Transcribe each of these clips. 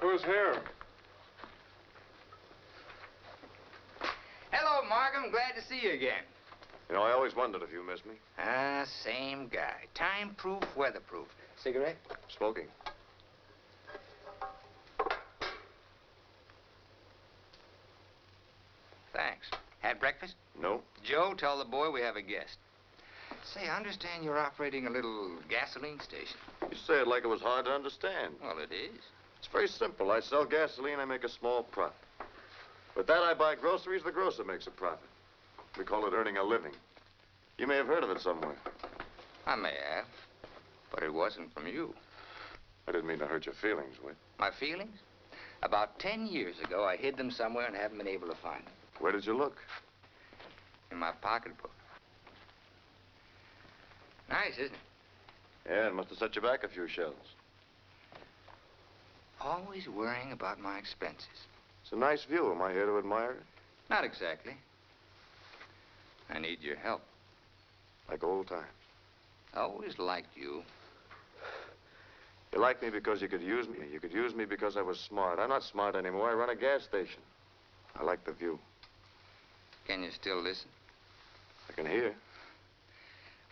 Who's here? Hello, Markham. Glad to see you again. You know, I always wondered if you missed me. Ah, same guy. Time-proof, weatherproof. Cigarette? Smoking. Thanks. Had breakfast? No. Joe, tell the boy we have a guest. Say, I understand you're operating a little gasoline station. You say it like it was hard to understand. Well, it is. It's very simple. I sell gasoline, I make a small profit. With that, I buy groceries, the grocer makes a profit. We call it earning a living. You may have heard of it somewhere. I may have, but it wasn't from you. I didn't mean to hurt your feelings, Whit. My feelings? About 10 years ago, I hid them somewhere and haven't been able to find them. Where did you look? In my pocketbook. Nice, isn't it? Yeah, it must have set you back a few shells. Always worrying about my expenses. It's a nice view. Am I here to admire it? Not exactly. I need your help. Like old times. I always liked you. You like me because you could use me. You could use me because I was smart. I'm not smart anymore. I run a gas station. I like the view. Can you still listen? I can hear.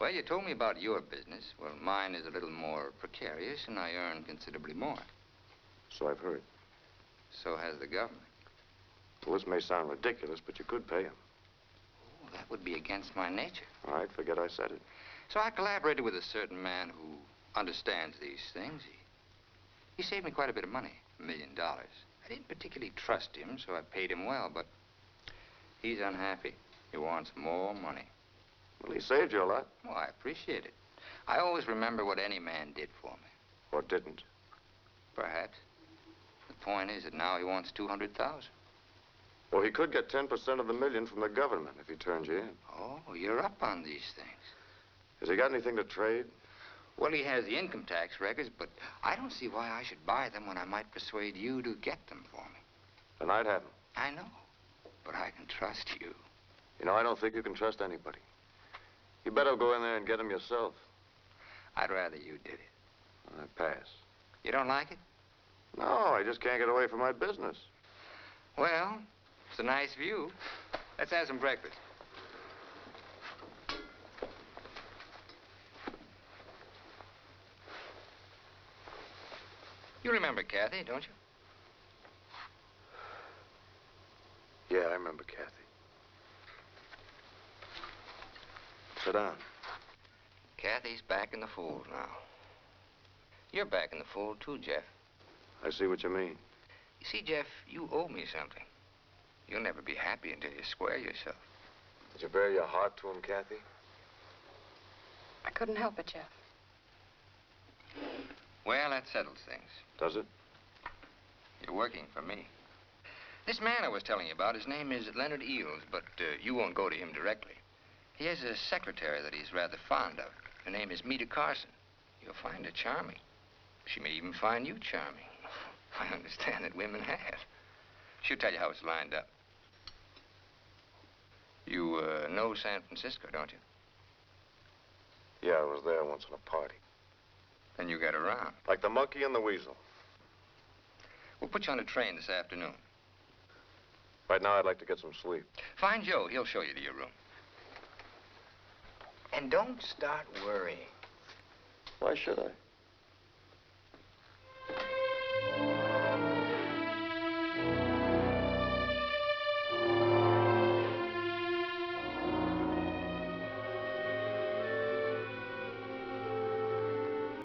Well, you told me about your business. Well, mine is a little more precarious, and I earn considerably more. So I've heard. So has the government. Well, this may sound ridiculous, but you could pay him. Oh, that would be against my nature. All right, forget I said it. So I collaborated with a certain man who understands these things. He saved me quite a bit of money, $1 million. I didn't particularly trust him, so I paid him well, but he's unhappy. He wants more money. Well, he saved you a lot. Well, I appreciate it. I always remember what any man did for me. Or didn't. Perhaps. The point is that now he wants $200,000. Well, he could get 10% of the $1 million from the government if he turned you in. Oh, you're up on these things. Has he got anything to trade? Well, he has the income tax records, but I don't see why I should buy them when I might persuade you to get them for me. Then I'd have them. I know, but I can trust you. You know, I don't think you can trust anybody. You better go in there and get them yourself. I'd rather you did it. I pass. You don't like it? No, I just can't get away from my business. Well, it's a nice view. Let's have some breakfast. You remember Kathy, don't you? Yeah, I remember Kathy. Sit down. Kathy's back in the fold now. You're back in the fold, too, Jeff. I see what you mean. You see, Jeff, you owe me something. You'll never be happy until you square yourself. Did you bare your heart to him, Kathy? I couldn't help it, Jeff. Well, that settles things. Does it? You're working for me. This man I was telling you about, his name is Leonard Eels, but you won't go to him directly. He has a secretary that he's rather fond of. Her name is Meta Carson. You'll find her charming. She may even find you charming. I understand that women have. She'll tell you how it's lined up. You know San Francisco, don't you? Yeah, I was there once on a party. Then you got around. Like the monkey and the weasel. We'll put you on a train this afternoon. Right now, I'd like to get some sleep. Find Joe. He'll show you to your room. And don't start worrying. Why should I?